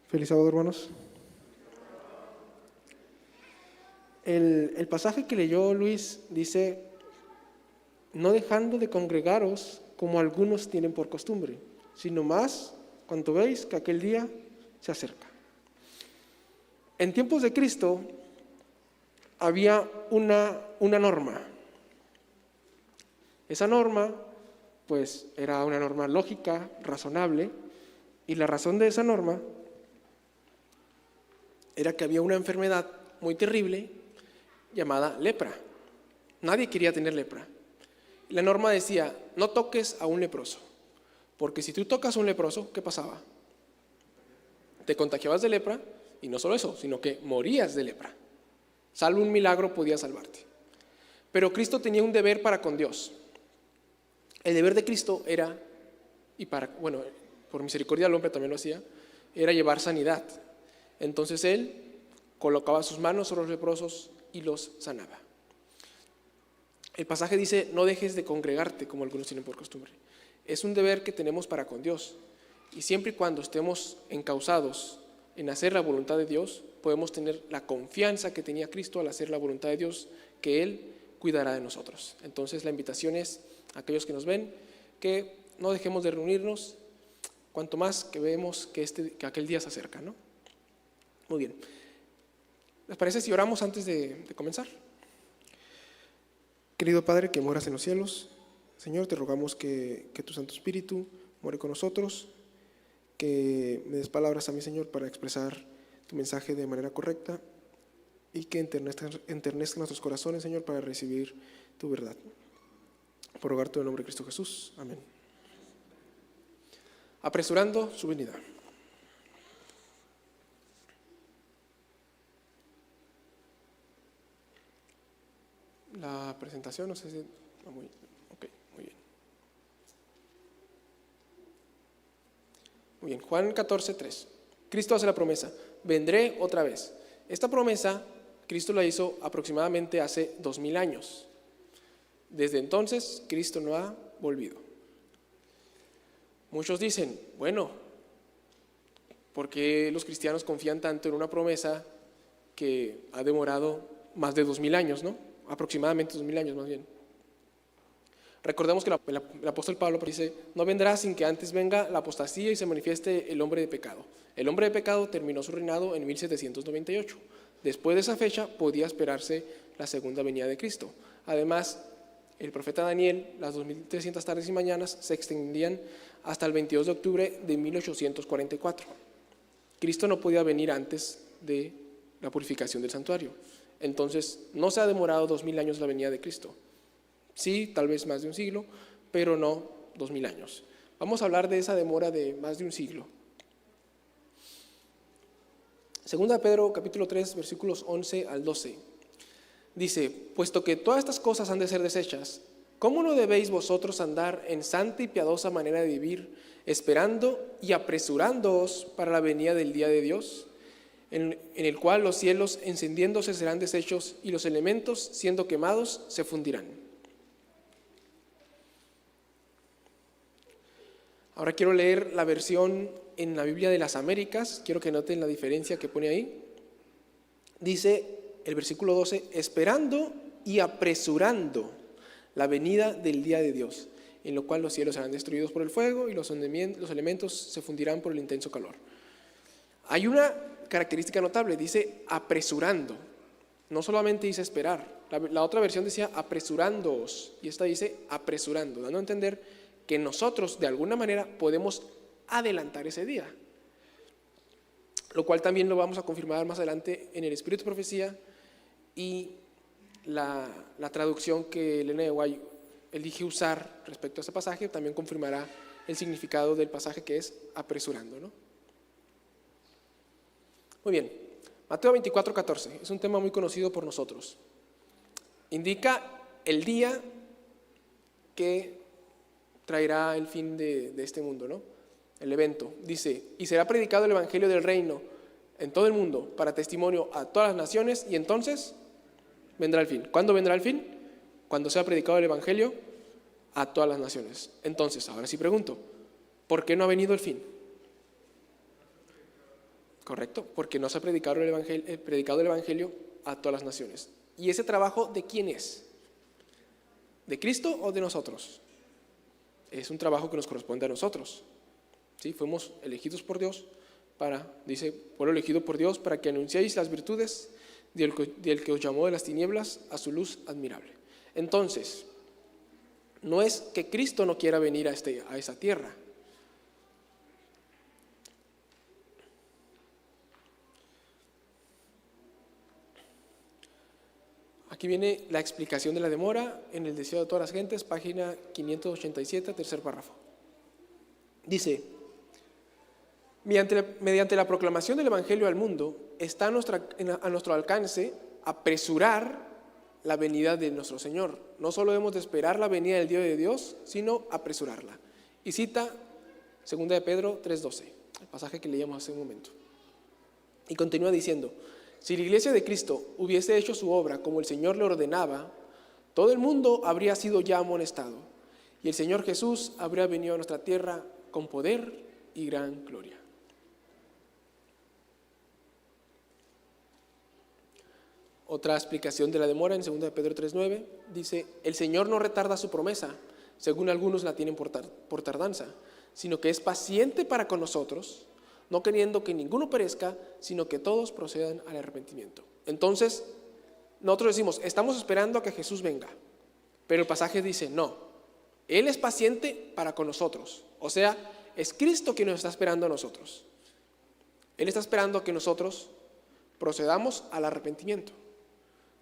Feliz sábado, hermanos. El pasaje que leyó Luis dice: no dejando de congregaros como algunos tienen por costumbre, sino más cuanto veis que aquel día se acerca. En tiempos de Cristo había una norma. Esa norma, pues, era una norma lógica, razonable, y la razón de esa norma era que había una enfermedad muy terrible llamada lepra. Nadie quería tener lepra. La norma decía: no toques a un leproso, porque si tú tocas a un leproso, ¿qué pasaba? Te contagiabas de lepra, y no solo eso, sino que morías de lepra. Salvo un milagro podía salvarte. Pero Cristo tenía un deber para con Dios. El deber de Cristo era, por misericordia del hombre también lo hacía, era llevar sanidad. Entonces Él colocaba sus manos sobre los leprosos y los sanaba. El pasaje dice: no dejes de congregarte como algunos tienen por costumbre. Es un deber que tenemos para con Dios. Y siempre y cuando estemos encausados en hacer la voluntad de Dios, podemos tener la confianza que tenía Cristo al hacer la voluntad de Dios, que Él cuidará de nosotros. Entonces la invitación es a aquellos que nos ven, que no dejemos de reunirnos, cuanto más que vemos que aquel día se acerca, ¿no? Muy bien. ¿Les parece si oramos antes de comenzar? Querido Padre que moras en los cielos, Señor, te rogamos que tu Santo Espíritu more con nosotros, que me des palabras a mí, Señor, para expresar tu mensaje de manera correcta y que enternezca nuestros corazones, Señor, para recibir tu verdad. Por rogarte en el nombre de Cristo Jesús. Amén. Apresurando su venida. La presentación, no sé si... muy bien. Muy bien, Juan 14:3. Cristo hace la promesa: vendré otra vez. Esta promesa Cristo la hizo aproximadamente hace 2000 años. Desde entonces Cristo no ha volvido. Muchos dicen: bueno, ¿por qué los cristianos confían tanto en una promesa que ha demorado más de 2000 años, ¿no? Aproximadamente 2000 años más bien. Recordemos que el apóstol Pablo dice: no vendrá sin que antes venga la apostasía y se manifieste el hombre de pecado. El hombre de pecado terminó su reinado en 1798. Después de esa fecha podía esperarse la segunda venida de Cristo. Además, el profeta Daniel, las 2300 tardes y mañanas se extendían hasta el 22 de octubre de 1844. Cristo no podía venir antes de la purificación del santuario. Entonces, no se ha demorado 2000 años la venida de Cristo. Sí, tal vez más de un siglo, pero no 2000 años. Vamos a hablar de esa demora de más de un siglo. Segunda Pedro, capítulo 3, versículos 11 al 12. Dice: puesto que todas estas cosas han de ser desechas, ¿cómo no debéis vosotros andar en santa y piadosa manera de vivir, esperando y apresurándoos para la venida del día de Dios? En el cual los cielos encendiéndose serán deshechos y los elementos siendo quemados se fundirán. Ahora quiero leer la versión en la Biblia de las Américas. Quiero que noten la diferencia que pone ahí. Dice el versículo 12: esperando y apresurando la venida del día de Dios, en lo cual los cielos serán destruidos por el fuego y los elementos se fundirán por el intenso calor. Hay una característica notable, dice apresurando, no solamente dice esperar. La otra versión decía apresurándoos, y esta dice apresurando, dando a entender que nosotros de alguna manera podemos adelantar ese día, lo cual también lo vamos a confirmar más adelante en el Espíritu de Profecía y la traducción que Elena de White elige usar respecto a ese pasaje también confirmará el significado del pasaje, que es apresurando, ¿no? Muy bien, Mateo 24:14 es un tema muy conocido por nosotros. Indica el día que traerá el fin de este mundo, ¿no? El evento. Dice: y será predicado el evangelio del reino en todo el mundo para testimonio a todas las naciones, y entonces vendrá el fin. ¿Cuándo vendrá el fin? Cuando sea predicado el evangelio a todas las naciones. Entonces, ahora sí pregunto: ¿por qué no ha venido el fin? Correcto, porque no se ha predicado el evangelio a todas las naciones. ¿Y ese trabajo de quién es? ¿De Cristo o de nosotros? Es un trabajo que nos corresponde a nosotros. ¿Sí? Fuimos elegidos por Dios dice, pueblo elegido por Dios para que anunciéis las virtudes del que os llamó de las tinieblas a su luz admirable. Entonces, no es que Cristo no quiera venir a esa tierra. Aquí viene la explicación de la demora en el deseo de todas las gentes, página 587, tercer párrafo. Dice, mediante la proclamación del Evangelio al mundo, está a nuestro alcance apresurar la venida de nuestro Señor. No solo debemos de esperar la venida del Día de Dios, sino apresurarla. Y cita 2 de Pedro 3:12, el pasaje que leíamos hace un momento. Y continúa diciendo, si la iglesia de Cristo hubiese hecho su obra como el Señor le ordenaba, todo el mundo habría sido ya amonestado, y el Señor Jesús habría venido a nuestra tierra con poder y gran gloria. Otra explicación de la demora en 2 de Pedro 3:9 dice, el Señor no retarda su promesa, según algunos la tienen por tardanza, sino que es paciente para con nosotros, no queriendo que ninguno perezca, sino que todos procedan al arrepentimiento. Entonces, nosotros decimos, estamos esperando a que Jesús venga, pero el pasaje dice, no, Él es paciente para con nosotros, o sea, es Cristo quien nos está esperando a nosotros. Él está esperando a que nosotros procedamos al arrepentimiento.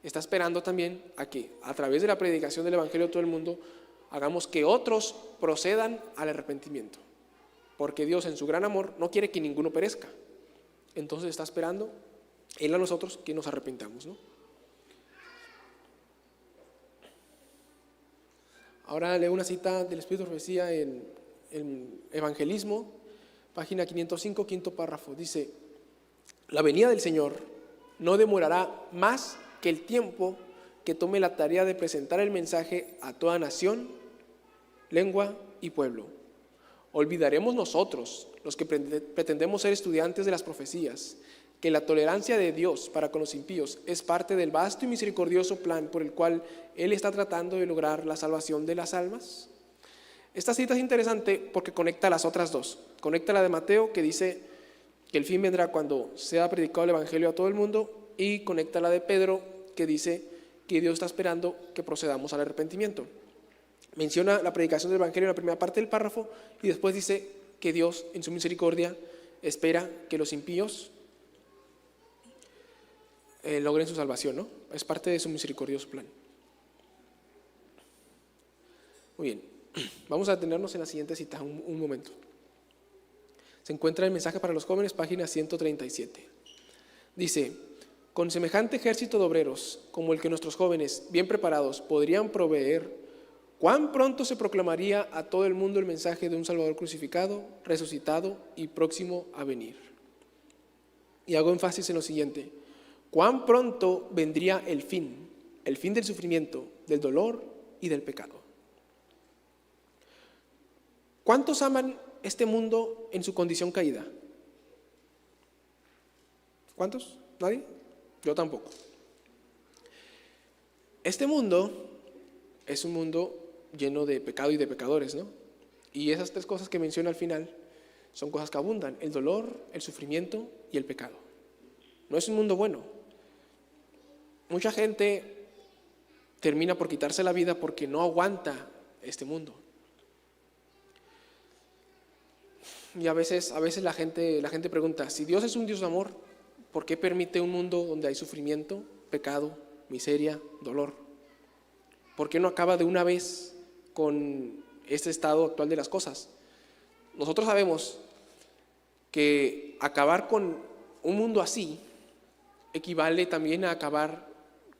Está esperando también a que, a través de la predicación del Evangelio a todo el mundo, hagamos que otros procedan al arrepentimiento. Porque Dios en su gran amor no quiere que ninguno perezca. Entonces está esperando Él a nosotros que nos arrepentamos, ¿no? Ahora leo una cita del Espíritu de Profecía en Evangelismo, página 505, quinto párrafo. Dice, la venida del Señor no demorará más que el tiempo que tome la tarea de presentar el mensaje a toda nación, lengua y pueblo. Olvidaremos nosotros, los que pretendemos ser estudiantes de las profecías, que la tolerancia de Dios para con los impíos es parte del vasto y misericordioso plan por el cual Él está tratando de lograr la salvación de las almas. Esta cita es interesante porque conecta las otras dos. Conecta la de Mateo, que dice que el fin vendrá cuando sea predicado el Evangelio a todo el mundo, y conecta la de Pedro, que dice que Dios está esperando que procedamos al arrepentimiento. Menciona la predicación del Evangelio en la primera parte del párrafo y después dice que Dios en su misericordia espera que los impíos logren su salvación, ¿no? Es parte de su misericordioso plan. Muy bien, vamos a detenernos en la siguiente cita un momento. Se encuentra el mensaje para los jóvenes, página 137. Dice, con semejante ejército de obreros como el que nuestros jóvenes, bien preparados, podrían proveer, ¿cuán pronto se proclamaría a todo el mundo el mensaje de un Salvador crucificado, resucitado y próximo a venir? Y hago énfasis en lo siguiente, ¿cuán pronto vendría el fin del sufrimiento, del dolor y del pecado? ¿Cuántos aman este mundo en su condición caída? ¿Cuántos? ¿Nadie? Yo tampoco. Este mundo es un mundo lleno de pecado y de pecadores, ¿no? Y esas tres cosas que menciona al final son cosas que abundan: el dolor, el sufrimiento y el pecado. No es un mundo bueno. Mucha gente termina por quitarse la vida porque no aguanta este mundo. Y a veces la gente pregunta, si Dios es un Dios de amor, ¿por qué permite un mundo donde hay sufrimiento, pecado, miseria, dolor? ¿Por qué no acaba de una vez con este estado actual de las cosas? Nosotros sabemos que acabar con un mundo así equivale también a acabar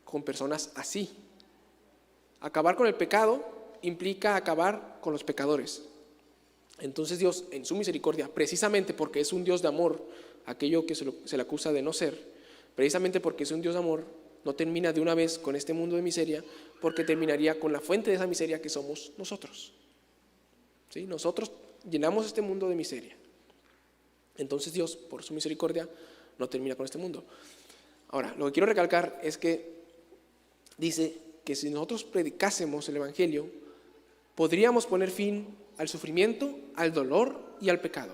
con personas así. Acabar con el pecado implica acabar con los pecadores. Entonces Dios, en su misericordia, precisamente porque es un Dios de amor, aquello que se le acusa de no ser, precisamente porque es un Dios de amor, no termina de una vez con este mundo de miseria, porque terminaría con la fuente de esa miseria que somos nosotros. ¿Sí? Nosotros llenamos este mundo de miseria. Entonces Dios, por su misericordia, no termina con este mundo. Ahora, lo que quiero recalcar es que dice que si nosotros predicásemos el Evangelio, podríamos poner fin al sufrimiento, al dolor y al pecado.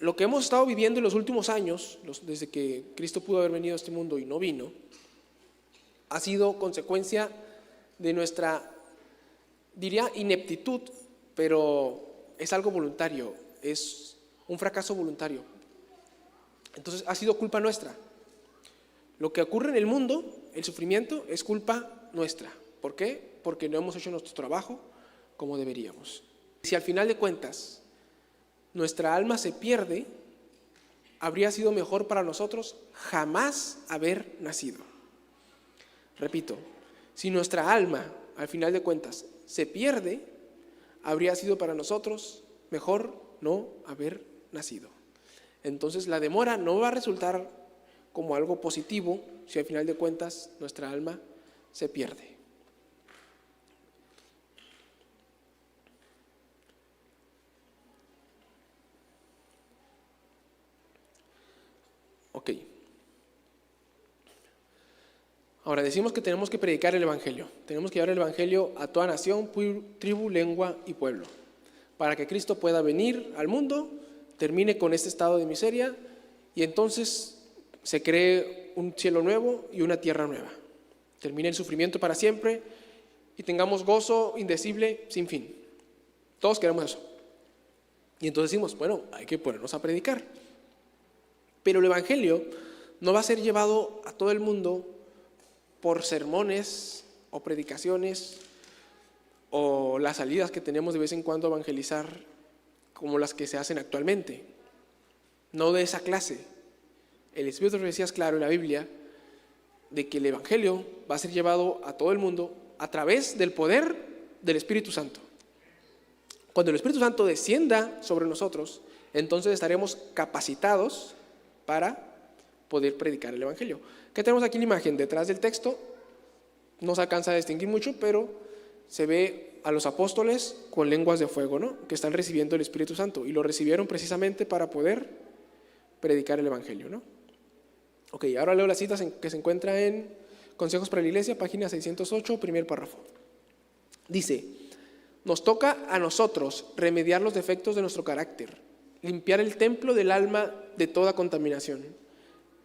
Lo que hemos estado viviendo en los últimos años, desde que Cristo pudo haber venido a este mundo y no vino, ha sido consecuencia de nuestra, diría, ineptitud, pero es algo voluntario, es un fracaso voluntario. Entonces ha sido culpa nuestra. Lo que ocurre en el mundo, el sufrimiento, es culpa nuestra. ¿Por qué? Porque no hemos hecho nuestro trabajo como deberíamos. Si al final de cuentas nuestra alma se pierde, habría sido mejor para nosotros jamás haber nacido. Repito, si nuestra alma al final de cuentas se pierde, habría sido para nosotros mejor no haber nacido. Entonces la demora no va a resultar como algo positivo si al final de cuentas nuestra alma se pierde. Ok. Ahora decimos que tenemos que predicar el Evangelio. Tenemos que llevar el Evangelio a toda nación, tribu, lengua y pueblo, para que Cristo pueda venir al mundo, termine con este estado de miseria y entonces se cree un cielo nuevo y una tierra nueva. Termine el sufrimiento para siempre y tengamos gozo indecible sin fin. Todos queremos eso. Y entonces decimos, bueno, hay que ponernos a predicar. Pero el Evangelio no va a ser llevado a todo el mundo por sermones o predicaciones o las salidas que tenemos de vez en cuando a evangelizar como las que se hacen actualmente. No de esa clase. El Espíritu de Profecía es claro en la Biblia de que el Evangelio va a ser llevado a todo el mundo a través del poder del Espíritu Santo. Cuando el Espíritu Santo descienda sobre nosotros, entonces estaremos capacitados para poder predicar el Evangelio. ¿Qué tenemos aquí en la imagen? Detrás del texto no se alcanza a distinguir mucho, pero se ve a los apóstoles con lenguas de fuego, ¿no? Que están recibiendo el Espíritu Santo y lo recibieron precisamente para poder predicar el Evangelio, ¿no? Ok, ahora leo las citas que se encuentra en Consejos para la Iglesia, página 608, primer párrafo. Dice: nos toca a nosotros remediar los defectos de nuestro carácter, limpiar el templo del alma de toda contaminación.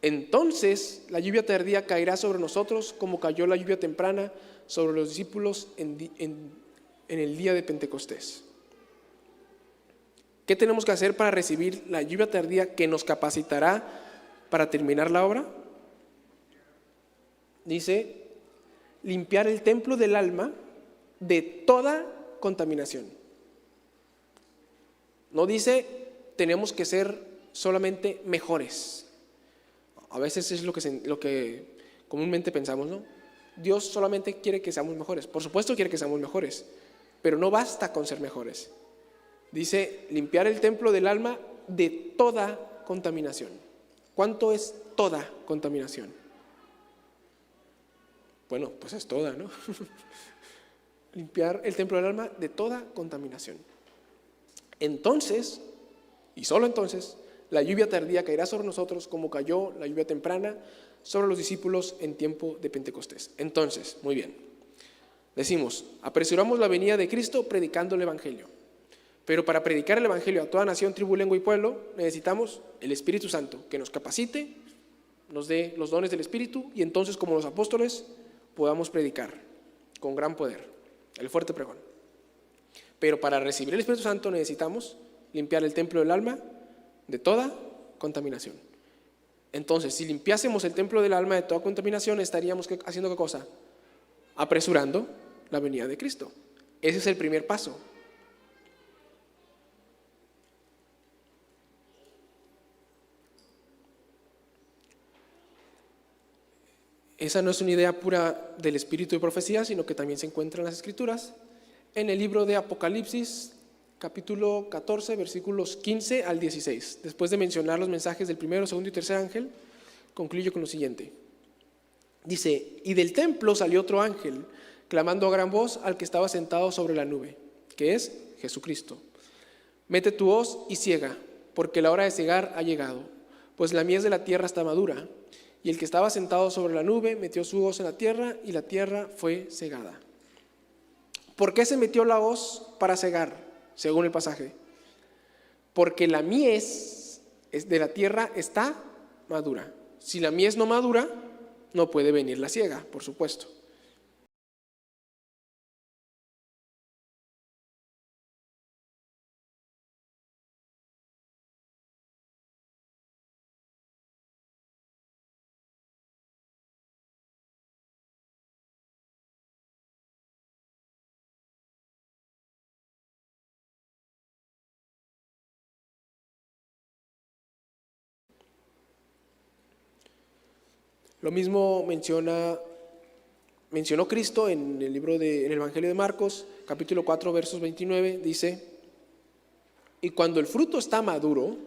Entonces la lluvia tardía caerá sobre nosotros como cayó la lluvia temprana sobre los discípulos en el día de Pentecostés. ¿Qué tenemos que hacer para recibir la lluvia tardía que nos capacitará para terminar la obra? Dice, limpiar el templo del alma de toda contaminación. No dice, tenemos que ser solamente mejores. A veces es lo que comúnmente pensamos, ¿no? Dios solamente quiere que seamos mejores. Por supuesto quiere que seamos mejores, pero no basta con ser mejores. Dice, limpiar el templo del alma de toda contaminación. ¿Cuánto es toda contaminación? Bueno, pues es toda, ¿no? Limpiar el templo del alma de toda contaminación. Entonces, y solo entonces, la lluvia tardía caerá sobre nosotros como cayó la lluvia temprana sobre los discípulos en tiempo de Pentecostés. Entonces, muy bien, decimos, apresuramos la venida de Cristo predicando el Evangelio. Pero para predicar el Evangelio a toda nación, tribu, lengua y pueblo, necesitamos el Espíritu Santo, que nos capacite, nos dé los dones del Espíritu, y entonces, como los apóstoles, podamos predicar con gran poder, el fuerte pregón. Pero para recibir el Espíritu Santo necesitamos limpiar el templo del alma de toda contaminación. Entonces, si limpiásemos el templo del alma de toda contaminación, estaríamos haciendo ¿qué cosa? Apresurando la venida de Cristo. Ese es el primer paso. Esa no es una idea pura del espíritu de profecía, sino que también se encuentra en las Escrituras, en el libro de Apocalipsis, capítulo 14, versículos 15 al 16. Después de mencionar los mensajes del primero, segundo y tercer ángel, concluyo con lo siguiente. Dice, y del templo salió otro ángel, clamando a gran voz al que estaba sentado sobre la nube, que es Jesucristo. Mete tu hoz y ciega, porque la hora de cegar ha llegado, pues la mies de la tierra está madura. Y el que estaba sentado sobre la nube metió su hoz en la tierra, y la tierra fue cegada. ¿Por qué se metió la hoz para cegar, según el pasaje? Porque la mies de la tierra está madura. Si la mies no madura, no puede venir la siega, por supuesto. Lo mismo mencionó Cristo en el Evangelio de Marcos, capítulo 4, versos 29, dice: y cuando el fruto está maduro,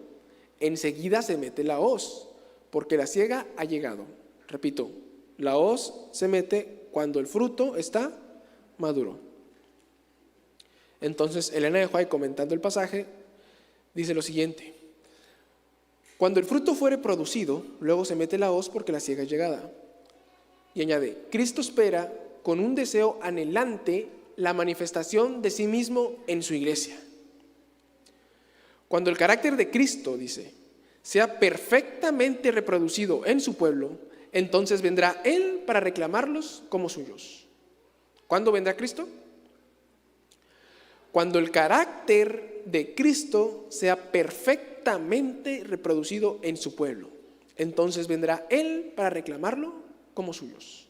enseguida se mete la hoz, porque la siega ha llegado. Repito, la hoz se mete cuando el fruto está maduro. Entonces, Elena de White, comentando el pasaje, dice lo siguiente: cuando el fruto fuere producido, luego se mete la hoz porque la siega es llegada. Y añade: Cristo espera con un deseo anhelante la manifestación de sí mismo en su iglesia. Cuando el carácter de Cristo, dice, sea perfectamente reproducido en su pueblo, entonces vendrá Él para reclamarlos como suyos. ¿Cuándo vendrá Cristo? Cuando el carácter de Cristo sea perfectamente reproducido en su pueblo, entonces vendrá Él para reclamarlo como suyos.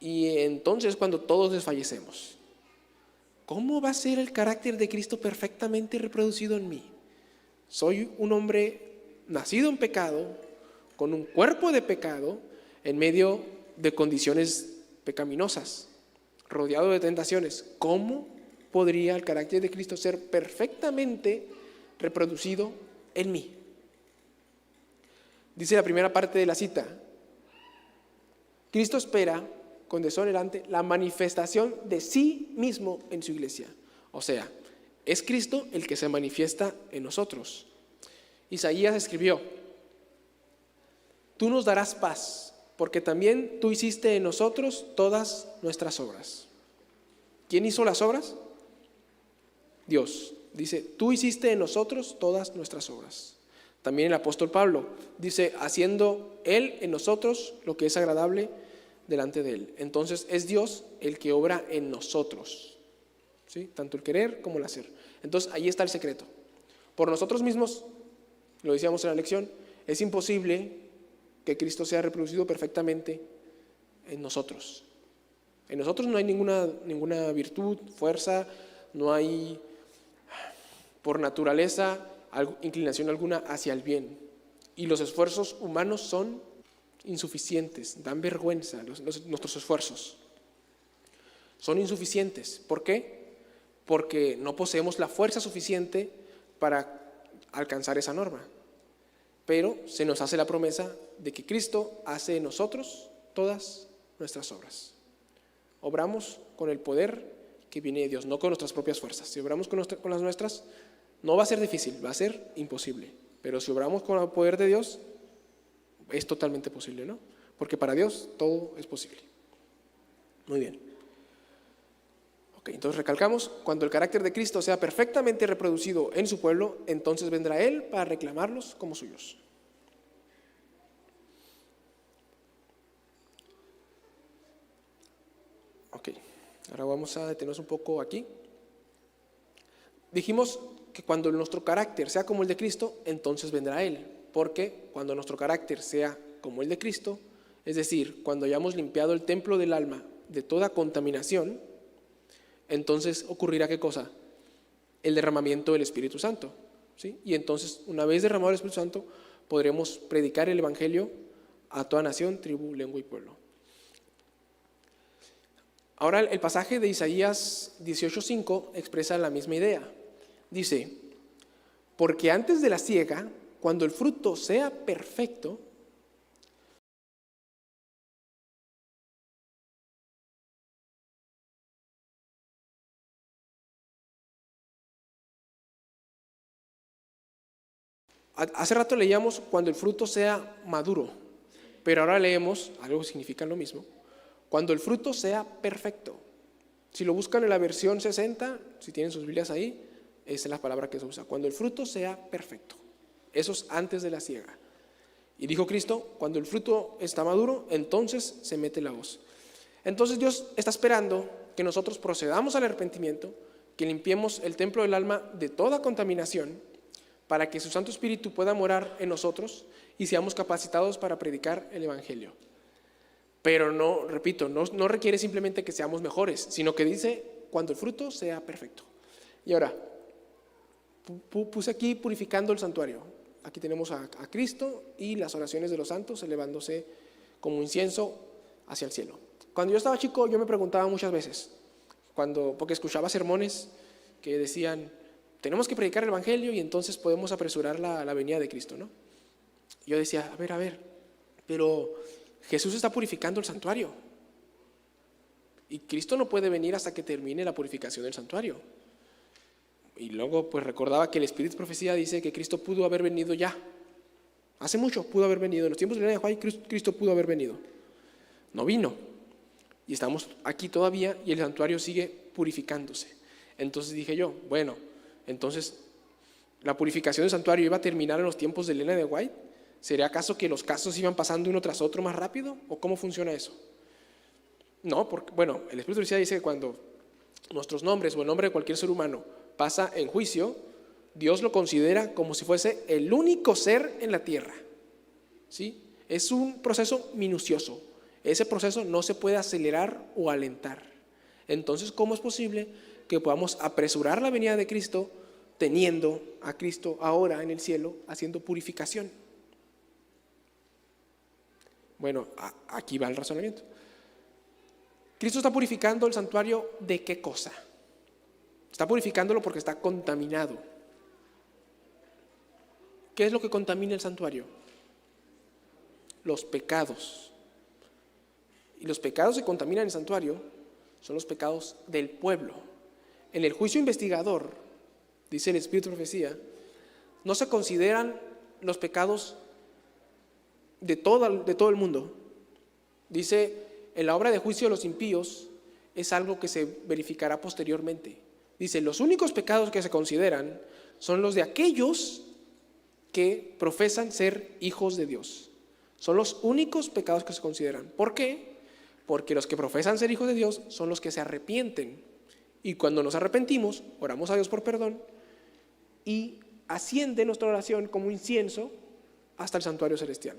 Y entonces cuando todos desfallecemos, ¿cómo va a ser el carácter de Cristo perfectamente reproducido en mí? Soy un hombre nacido en pecado, con un cuerpo de pecado, en medio de condiciones pecaminosas, rodeado de tentaciones. ¿Cómo podría el carácter de Cristo ser perfectamente reproducido en mí? Dice la primera parte de la cita: Cristo espera con deseo anhelante la manifestación de sí mismo en su iglesia. O sea, es Cristo el que se manifiesta en nosotros. Isaías escribió: tú nos darás paz, porque también tú hiciste en nosotros todas nuestras obras. ¿Quién hizo las obras? Dios. Dice: tú hiciste en nosotros todas nuestras obras. También el apóstol Pablo dice: haciendo Él en nosotros lo que es agradable delante de Él. Entonces es Dios el que obra en nosotros, ¿sí? Tanto el querer como el hacer. Entonces ahí está el secreto. Por nosotros mismos, lo decíamos en la lección, es imposible que Cristo sea reproducido perfectamente en nosotros. En nosotros no hay ninguna virtud, fuerza, no hay por naturaleza inclinación alguna hacia el bien. Y los esfuerzos humanos son insuficientes, dan vergüenza nuestros esfuerzos. Son insuficientes. ¿Por qué? Porque no poseemos la fuerza suficiente para alcanzar esa norma. Pero se nos hace la promesa de que Cristo hace en nosotros todas nuestras obras. Obramos con el poder que viene de Dios, no con nuestras propias fuerzas. Si obramos con las nuestras, no va a ser difícil, va a ser imposible. Pero si obramos con el poder de Dios, es totalmente posible, ¿no? Porque para Dios todo es posible. Muy bien. Ok, entonces recalcamos: cuando el carácter de Cristo sea perfectamente reproducido en su pueblo, entonces vendrá Él para reclamarlos como suyos. Ok, ahora vamos a detenernos un poco aquí. Dijimos que cuando nuestro carácter sea como el de Cristo, entonces vendrá Él. Porque cuando nuestro carácter sea como el de Cristo, es decir, cuando hayamos limpiado el templo del alma de toda contaminación, entonces ocurrirá ¿qué cosa? El derramamiento del Espíritu Santo, ¿sí? Y entonces, una vez derramado el Espíritu Santo, podremos predicar el Evangelio a toda nación, tribu, lengua y pueblo. Ahora el pasaje de Isaías 18:5 expresa la misma idea. Dice: porque antes de la siega, cuando el fruto sea perfecto, Hace rato leíamos cuando el fruto sea maduro, pero ahora leemos, algo que significa lo mismo, cuando el fruto sea perfecto. Si lo buscan en la versión 60, si tienen sus Biblias ahí, esa es la palabra que se usa. Cuando el fruto sea perfecto. Eso es antes de la siega. Y dijo Cristo, cuando el fruto está maduro, entonces se mete la hoz. Entonces Dios está esperando que nosotros procedamos al arrepentimiento, que limpiemos el templo del alma de toda contaminación, para que su Santo Espíritu pueda morar en nosotros y seamos capacitados para predicar el Evangelio. Pero no, repito, no requiere simplemente que seamos mejores, sino que dice cuando el fruto sea perfecto. Y ahora, puse aquí purificando el santuario. Aquí tenemos a Cristo y las oraciones de los santos elevándose como incienso hacia el cielo. Cuando yo estaba chico, yo me preguntaba muchas veces, porque escuchaba sermones que decían, tenemos que predicar el Evangelio y entonces podemos apresurar la venida de Cristo, ¿no? Yo decía, a ver, pero Jesús está purificando el santuario y Cristo no puede venir hasta que termine la purificación del santuario. Y luego pues recordaba que el Espíritu de Profecía dice que Cristo pudo haber venido ya, hace mucho pudo haber venido, en los tiempos de Elena de White Cristo pudo haber venido, no vino y estamos aquí todavía y el santuario sigue purificándose. Entonces dije yo, bueno, entonces la purificación del santuario iba a terminar en los tiempos de Elena de White. ¿Sería acaso que los casos iban pasando uno tras otro más rápido? ¿O cómo funciona eso? No, porque, bueno, el Espíritu de Profecía dice que cuando nuestros nombres o el nombre de cualquier ser humano pasa en juicio, Dios lo considera como si fuese el único ser en la tierra. ¿Sí? Es un proceso minucioso. Ese proceso no se puede acelerar o alentar. Entonces, ¿cómo es posible que podamos apresurar la venida de Cristo teniendo a Cristo ahora en el cielo haciendo purificación? Bueno, aquí va el razonamiento. Cristo está purificando el santuario ¿de qué cosa? Está purificándolo porque está contaminado. ¿Qué es lo que contamina el santuario? Los pecados. Y los pecados que contaminan el santuario son los pecados del pueblo. En el juicio investigador, dice el Espíritu de Profecía, no se consideran los pecados de todo el mundo. Dice, en la obra de juicio de los impíos es algo que se verificará posteriormente. Dice, los únicos pecados que se consideran son los de aquellos que profesan ser hijos de Dios. Son los únicos pecados que se consideran. ¿Por qué? Porque los que profesan ser hijos de Dios son los que se arrepienten. Y cuando nos arrepentimos, oramos a Dios por perdón y asciende nuestra oración como incienso hasta el santuario celestial.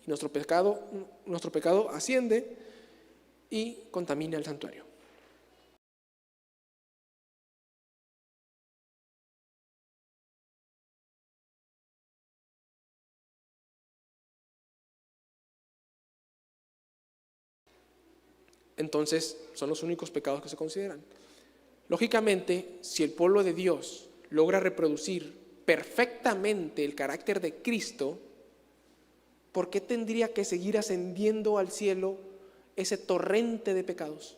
Y nuestro pecado asciende y contamina el santuario. Entonces, son los únicos pecados que se consideran. Lógicamente, si el pueblo de Dios logra reproducir perfectamente el carácter de Cristo, ¿por qué tendría que seguir ascendiendo al cielo ese torrente de pecados?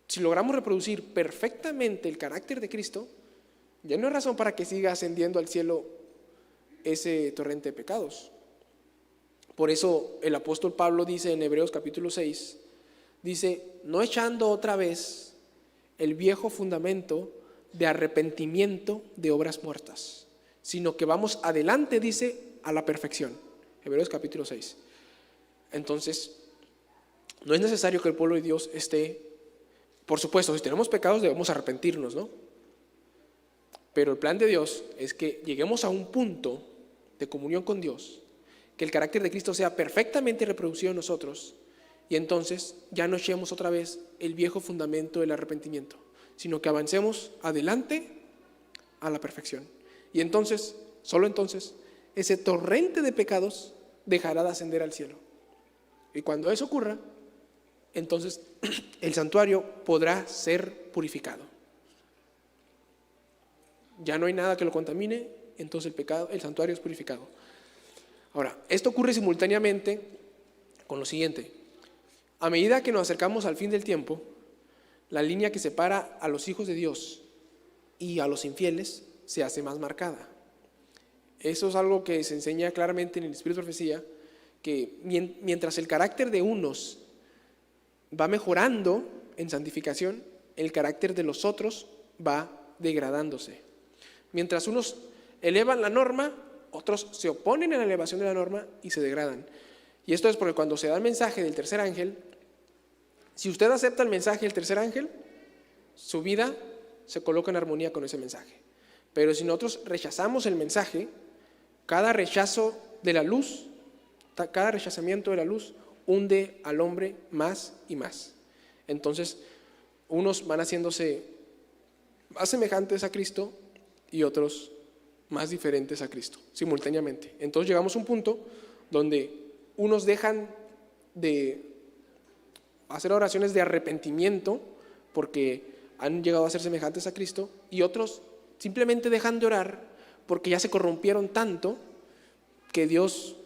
Si logramos reproducir perfectamente el carácter de Cristo, ya no hay razón para que siga ascendiendo al cielo ese torrente de pecados. Por eso el apóstol Pablo dice en Hebreos capítulo 6, dice, no echando otra vez el viejo fundamento de arrepentimiento de obras muertas, sino que vamos adelante, dice, a la perfección. Hebreos capítulo 6. Entonces, no es necesario que el pueblo de Dios esté, por supuesto, si tenemos pecados debemos arrepentirnos, ¿no? Pero el plan de Dios es que lleguemos a un punto de comunión con Dios, que el carácter de Cristo sea perfectamente reproducido en nosotros y entonces ya no echemos otra vez el viejo fundamento del arrepentimiento, sino que avancemos adelante a la perfección. Y entonces, solo entonces, ese torrente de pecados dejará de ascender al cielo. Y cuando eso ocurra, entonces el santuario podrá ser purificado. Ya no hay nada que lo contamine, entonces el santuario es purificado. Ahora, esto ocurre simultáneamente con lo siguiente. A medida que nos acercamos al fin del tiempo, la línea que separa a los hijos de Dios y a los infieles se hace más marcada. Eso es algo que se enseña claramente en el Espíritu de Profecía, que mientras el carácter de unos va mejorando en santificación, el carácter de los otros va degradándose. Mientras unos elevan la norma, otros se oponen a la elevación de la norma y se degradan. Y esto es porque cuando se da el mensaje del tercer ángel, si usted acepta el mensaje del tercer ángel, su vida se coloca en armonía con ese mensaje. Pero si nosotros rechazamos el mensaje, cada rechazo de la luz, cada rechazamiento de la luz hunde al hombre más y más. Entonces, unos van haciéndose más semejantes a Cristo y otros más diferentes a Cristo, simultáneamente. Entonces llegamos a un punto donde unos dejan de hacer oraciones de arrepentimiento porque han llegado a ser semejantes a Cristo, y otros simplemente dejan de orar porque ya se corrompieron tanto que Dios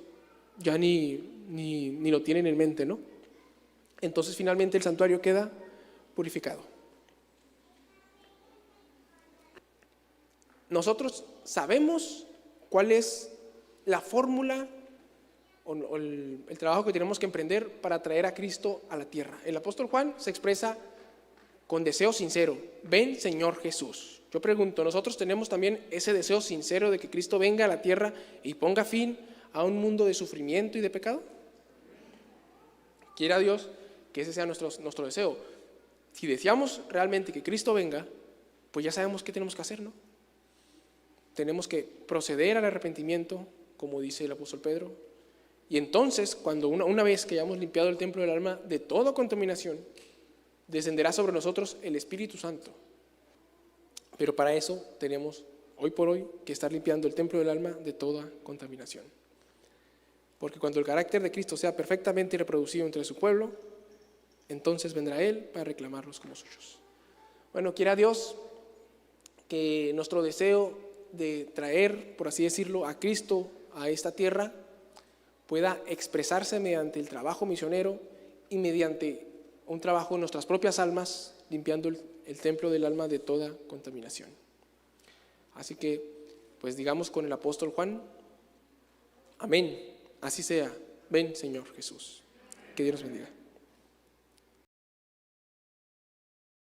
ya ni lo tienen en mente, ¿no? Entonces finalmente el santuario queda purificado. Nosotros sabemos cuál es la fórmula o el trabajo que tenemos que emprender para traer a Cristo a la tierra. El apóstol Juan se expresa con deseo sincero: ven, Señor Jesús. Yo pregunto, ¿nosotros tenemos también ese deseo sincero de que Cristo venga a la tierra y ponga fin a un mundo de sufrimiento y de pecado? Quiera Dios que ese sea nuestro deseo. Si deseamos realmente que Cristo venga, pues ya sabemos qué tenemos que hacer, ¿no? Tenemos que proceder al arrepentimiento, como dice el apóstol Pedro. Y entonces, cuando una vez que hayamos limpiado el templo del alma de toda contaminación, descenderá sobre nosotros el Espíritu Santo. Pero para eso tenemos, hoy por hoy, que estar limpiando el templo del alma de toda contaminación. Porque cuando el carácter de Cristo sea perfectamente reproducido entre su pueblo, entonces vendrá Él para reclamarlos como suyos. Bueno, quiera Dios que nuestro deseo de traer, por así decirlo, a Cristo a esta tierra pueda expresarse mediante el trabajo misionero y mediante un trabajo en nuestras propias almas, limpiando el templo del alma de toda contaminación. Así que, pues digamos con el apóstol Juan: amén, así sea, ven, Señor Jesús. Que Dios nos bendiga.